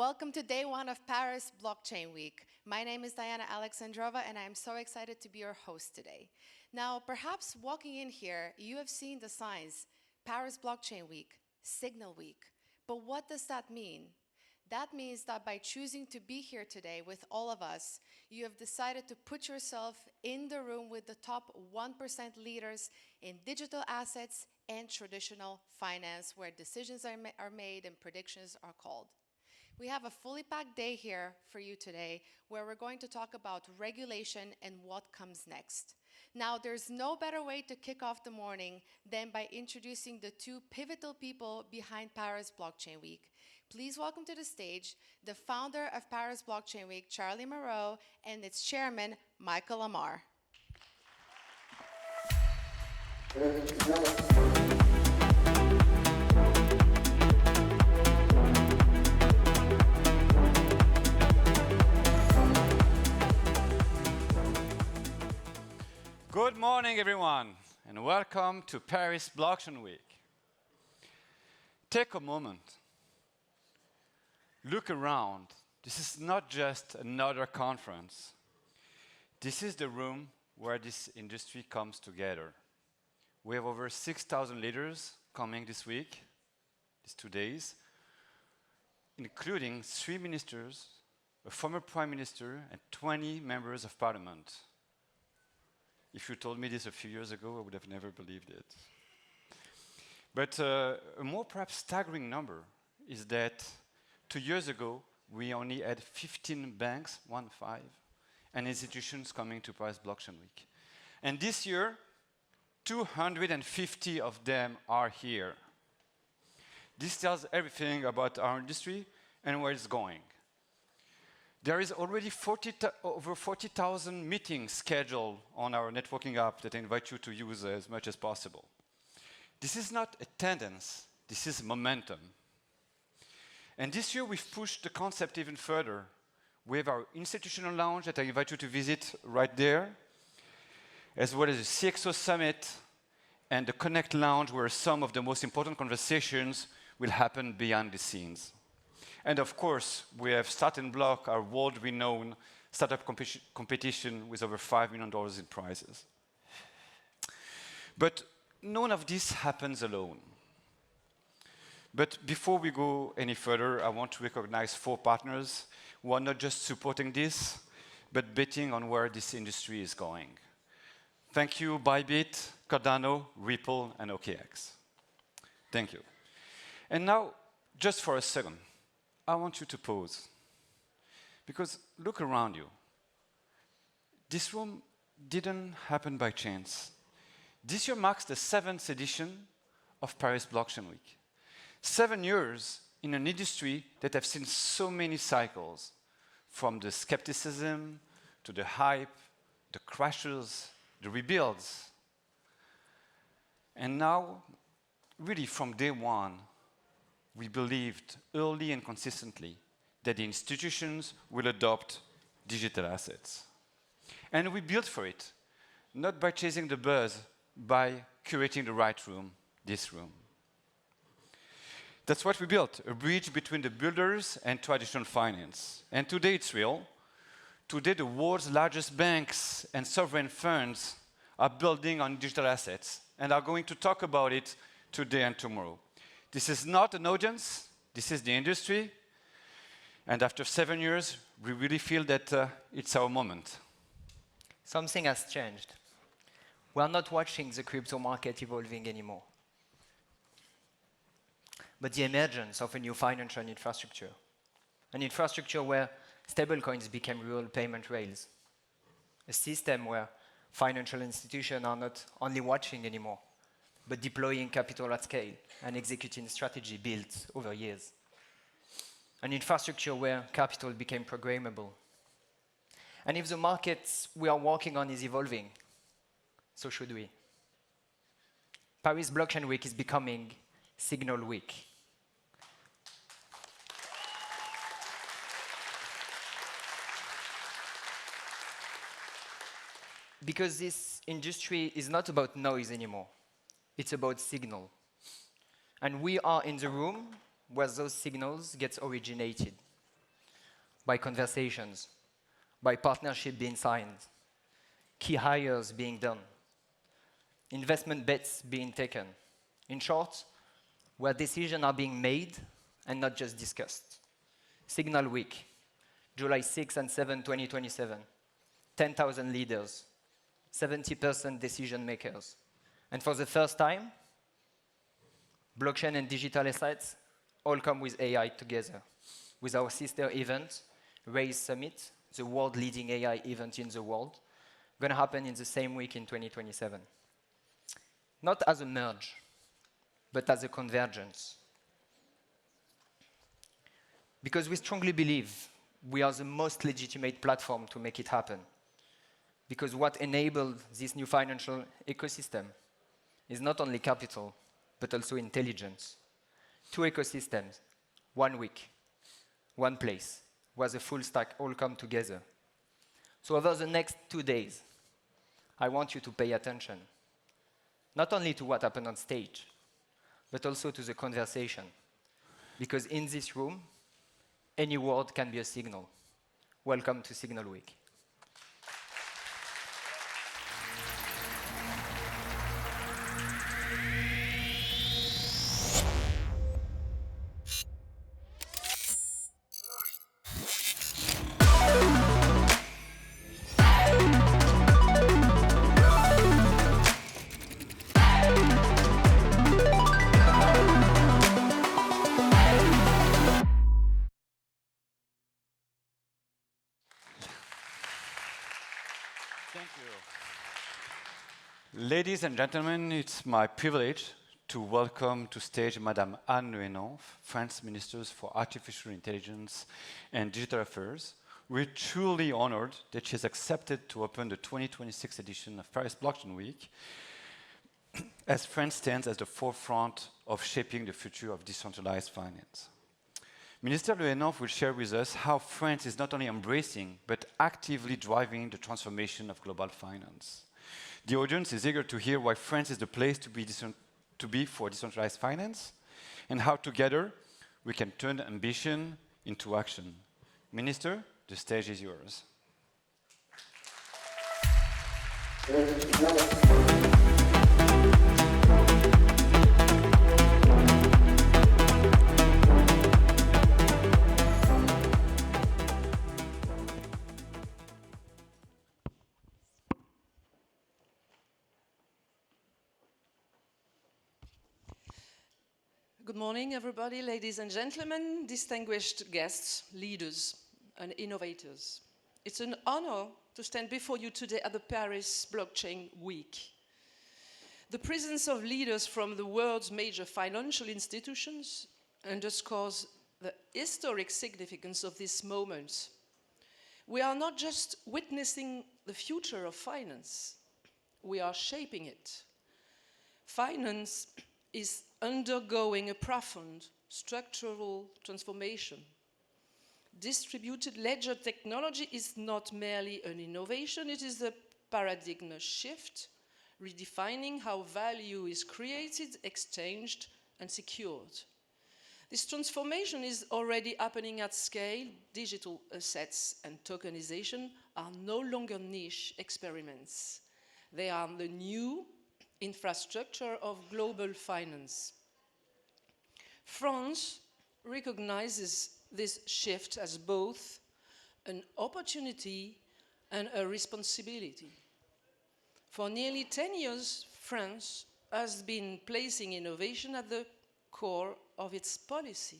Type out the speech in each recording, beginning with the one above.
Welcome to day one of Paris Blockchain Week. My name is Diana Alexandrova, and I'm so excited to be your host today. Now, perhaps walking in here, you have seen the signs, Paris Blockchain Week, Signal Week. But what does that mean? That means that by choosing to be here today with all of us, you have decided to put yourself in the room with the top 1% leaders in digital assets and traditional finance, where decisions are made and predictions are called. We have a fully packed day here for you today, where we're going to talk about regulation and what comes next. Now, there's no better way to kick off the morning than by introducing the two pivotal people behind Paris Blockchain Week. Please welcome to the stage the founder of Paris Blockchain Week, Charlie Meraud, and its chairman, Michael Amar. Good morning, everyone, and welcome to Paris Blockchain Week. Take a moment. Look around. This is not just another conference. This is the room where this industry comes together. We have over 6,000 leaders coming this week, these 2 days, including 3 ministers, a former prime minister, and 20 members of parliament. If you told me this a few years ago, I would have never believed it. But a more perhaps staggering number is that 2 years ago, we only had 15 banks, 1-5, and institutions coming to Paris Blockchain Week. And this year, 250 of them are here. This tells everything about our industry and where it's going. There is already over 40,000 meetings scheduled on our networking app that I invite you to use as much as possible. This is not attendance, this is momentum. And this year we've pushed the concept even further. We have our institutional lounge that I invite you to visit right there, as well as the CXO Summit and the Connect Lounge, where some of the most important conversations will happen behind the scenes. And of course, we have Start and Block, our world-renowned startup competition with over $5 million in prizes. But none of this happens alone. But before we go any further, I want to recognize 4 partners who are not just supporting this, but betting on where this industry is going. Thank you, Bybit, Cardano, Ripple, and OKX. Thank you. And now, just for a second, I want you to pause. Because look around you. This room didn't happen by chance. This year marks the 7th edition of Paris Blockchain Week. 7 years in an industry that have seen so many cycles, from the skepticism to the hype, the crashes, the rebuilds. And now, really from day one, we believed early and consistently that the institutions will adopt digital assets. And we built for it, not by chasing the buzz, by curating the right room, this room. That's what we built, a bridge between the builders and traditional finance. And today it's real. Today the world's largest banks and sovereign funds are building on digital assets and are going to talk about it today and tomorrow. This is not an audience, this is the industry. And after 7 years, we really feel that it's our moment. Something has changed. We are not watching the crypto market evolving anymore, but the emergence of a new financial infrastructure. An infrastructure where stablecoins became real payment rails. A system where financial institutions are not only watching anymore, but deploying capital at scale and executing strategy built over years. An infrastructure where capital became programmable. And if the markets we are working on is evolving, so should we. Paris Blockchain Week is becoming Signal Week. Because this industry is not about noise anymore. It's about signal. And we are in the room where those signals get originated. by conversations, by partnership being signed, key hires being done, investment bets being taken. In short, where decisions are being made and not just discussed. Signal Week, July 6 and 7, 2027. 10,000 leaders, 70% decision makers. And for the first time, blockchain and digital assets all come with AI together. With our sister event, Raise Summit, the world leading AI event in the world, going to happen in the same week in 2027. Not as a merge, but as a convergence. Because we strongly believe we are the most legitimate platform to make it happen. Because what enabled this new financial ecosystem is not only capital, but also intelligence. Two ecosystems, 1 week, one place, where the full stack all come together. So over the next 2 days, I want you to pay attention, not only to what happened on stage, but also to the conversation. Because in this room, any word can be a signal. Welcome to Signal Week. Thank you. Ladies and gentlemen, it's my privilege to welcome to stage Madame Anne Le Hénanff, France Minister for Artificial Intelligence and Digital Affairs. We're truly honored that she has accepted to open the 2026 edition of Paris Blockchain Week, as France stands at the forefront of shaping the future of decentralized finance. Minister Le Hénanff will share with us how France is not only embracing, but actively driving the transformation of global finance. The audience is eager to hear why France is the place to be for decentralized finance, and how together we can turn ambition into action. Minister, the stage is yours. Good morning, everybody, ladies and gentlemen, distinguished guests, leaders, and innovators. It's an honor to stand before you today at the Paris Blockchain Week. The presence of leaders from the world's major financial institutions underscores the historic significance of this moment. We are not just witnessing the future of finance, we are shaping it. Finance is undergoing a profound structural transformation. Distributed ledger technology is not merely an innovation, it is a paradigm shift, redefining how value is created, exchanged, and secured. This transformation is already happening at scale. Digital assets and tokenization are no longer niche experiments. They are the new infrastructure of global finance. France recognizes this shift as both an opportunity and a responsibility. For nearly 10 years, France has been placing innovation at the core of its policy.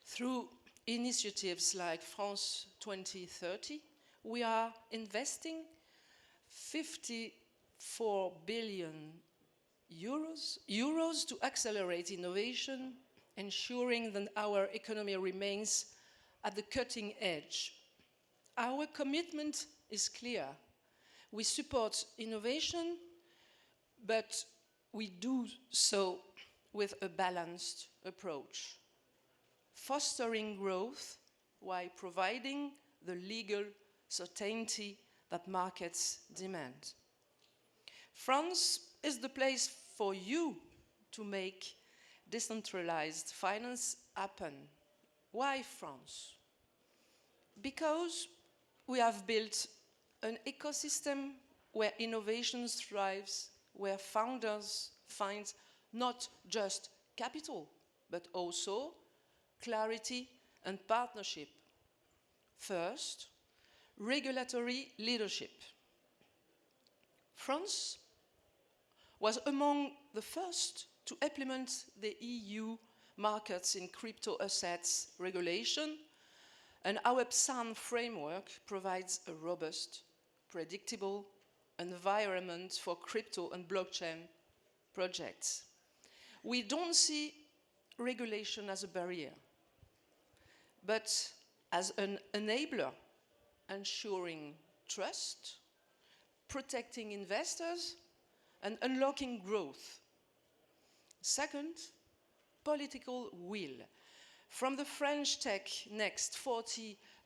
Through initiatives like France 2030, we are investing 54 billion euros to accelerate innovation, ensuring that our economy remains at the cutting edge. Our commitment is clear. We support innovation, but we do so with a balanced approach, fostering growth while providing the legal certainty that markets demand. France is the place for you to make decentralized finance happen. Why France? Because we have built an ecosystem where innovation thrives, where founders find not just capital, but also clarity and partnership. First, regulatory leadership. France was among the first to implement the EU markets in crypto assets regulation, and our PSAN framework provides a robust, predictable environment for crypto and blockchain projects. We don't see regulation as a barrier, but as an enabler, ensuring trust, protecting investors, and unlocking growth. Second, political will. From the French Tech Next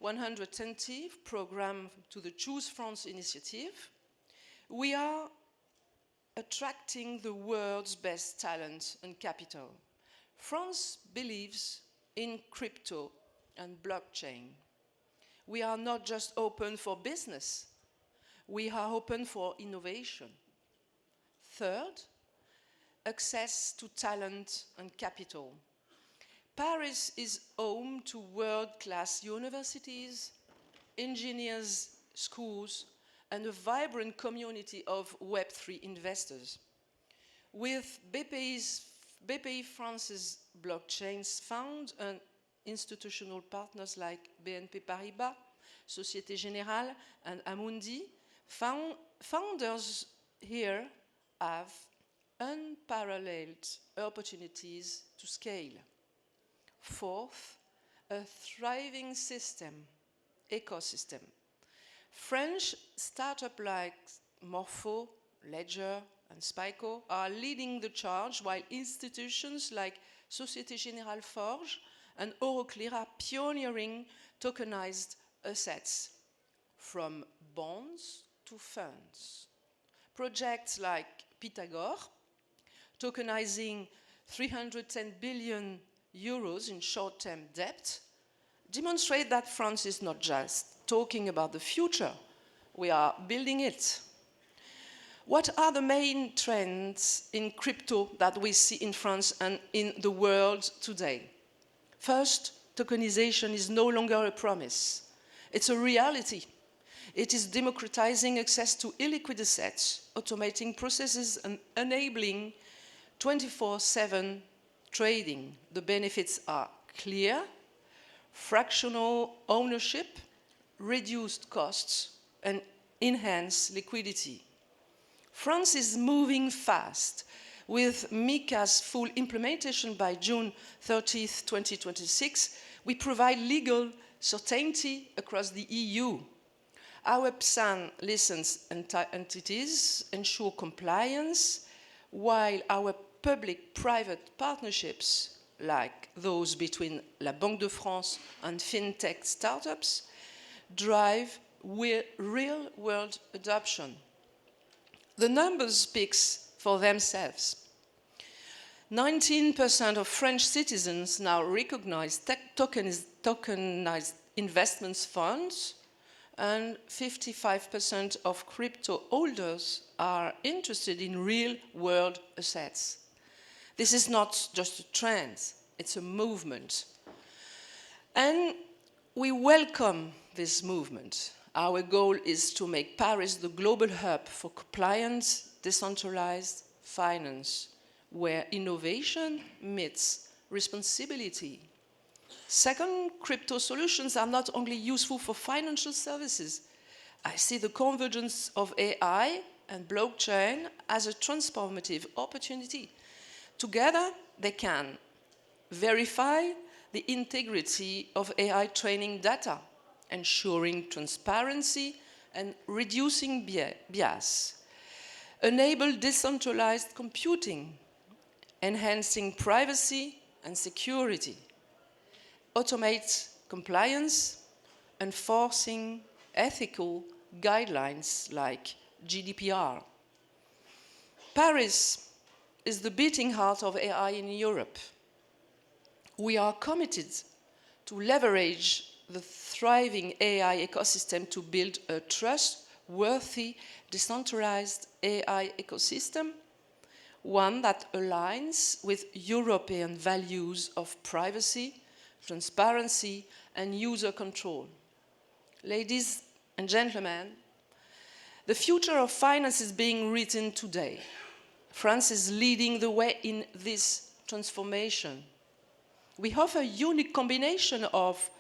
40-120 program to the Choose France initiative, we are attracting the world's best talent and capital. France believes in crypto and blockchain. We are not just open for business, we are open for innovation. Third, access to talent and capital. Paris is home to world-class universities, engineers, schools, and a vibrant community of Web3 investors. With BPI France's blockchains fund and institutional partners like BNP Paribas, Société Générale, and Amundi, founders here have unparalleled opportunities to scale. Fourth, a thriving ecosystem. French startups like Morpho, Ledger, and Spyco are leading the charge, while institutions like Société Générale Forge and Euroclear are pioneering tokenized assets, from bonds to funds. Projects like Pythagore, tokenizing 310 billion euros in short-term debt, demonstrate that France is not just talking about the future, we are building it. What are the main trends in crypto that we see in France and in the world today? First, tokenization is no longer a promise. It's a reality. It is democratizing access to illiquid assets, automating processes, and enabling 24/7 trading. The benefits are clear: fractional ownership, reduced costs, and enhanced liquidity. France is moving fast. With MiCA's full implementation by June 30th, 2026, we provide legal certainty across the EU. Our PSAN licensed entities ensure compliance, while our public-private partnerships, like those between La Banque de France and fintech startups, drive real-world adoption. The numbers speak for themselves. 19% of French citizens now recognize tokenized investment funds, and 55% of crypto holders are interested in real-world assets. This is not just a trend, it's a movement. And we welcome this movement. Our goal is to make Paris the global hub for compliant, decentralized finance, where innovation meets responsibility. Second, crypto solutions are not only useful for financial services. I see the convergence of AI and blockchain as a transformative opportunity. Together, they can verify the integrity of AI training data, ensuring transparency and reducing bias, enable decentralized computing, enhancing privacy and security, automate compliance, enforcing ethical guidelines like GDPR. Paris is the beating heart of AI in Europe. We are committed to leverage the thriving AI ecosystem to build a trustworthy, decentralized AI ecosystem, one that aligns with European values of privacy, transparency, and user control. Ladies and gentlemen, the future of finance is being written today. France is leading the way in this transformation. We offer a unique combination of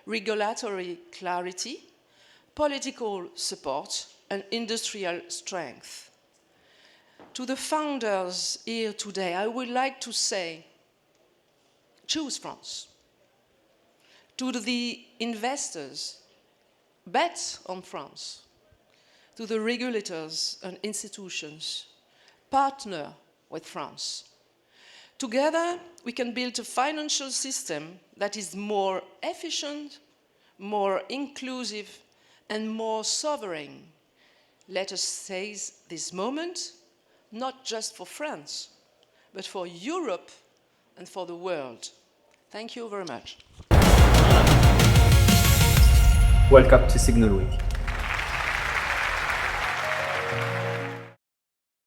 regulatory clarity, political support, and industrial strength. To the founders here today, I would like to say, choose France. To the investors, bet on France. To the regulators and institutions, partner with France. Together, we can build a financial system that is more efficient, more inclusive, and more sovereign. Let us seize this moment, not just for France, but for Europe and for the world. Thank you very much. Welcome to Signal Week.